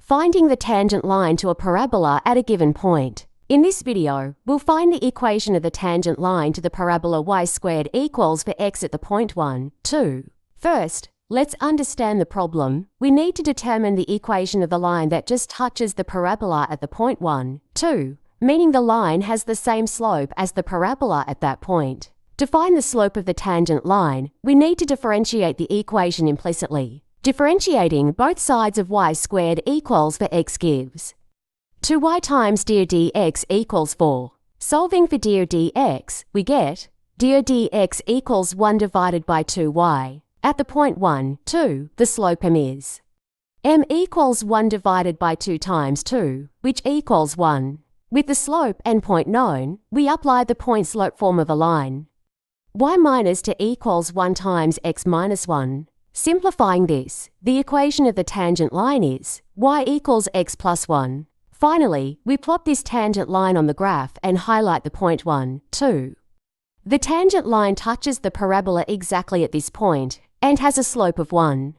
finding the tangent line to a parabola at a given point. In this video, we'll find the equation of the tangent line to the parabola y squared equals for x at the point 1, 2. First, let's understand the problem. We need to determine the equation of the line that just touches the parabola at the point 1, 2, meaning the line has the same slope as the parabola at that point. To find the slope of the tangent line, we need to differentiate the equation implicitly. Differentiating both sides of y squared equals for x gives 2y times d dx equals 4. Solving for d dx, we get d dx equals 1 divided by 2y. At the point 1, 2, the slope m is m equals 1 divided by 2 times 2, which equals 1. With the slope and point known, we apply the point-slope form of a line. Y minus t equals 1 times x minus 1. Simplifying this, the equation of the tangent line is y equals x plus 1. Finally, we plot this tangent line on the graph and highlight the point 1, 2. The tangent line touches the parabola exactly at this point and has a slope of 1.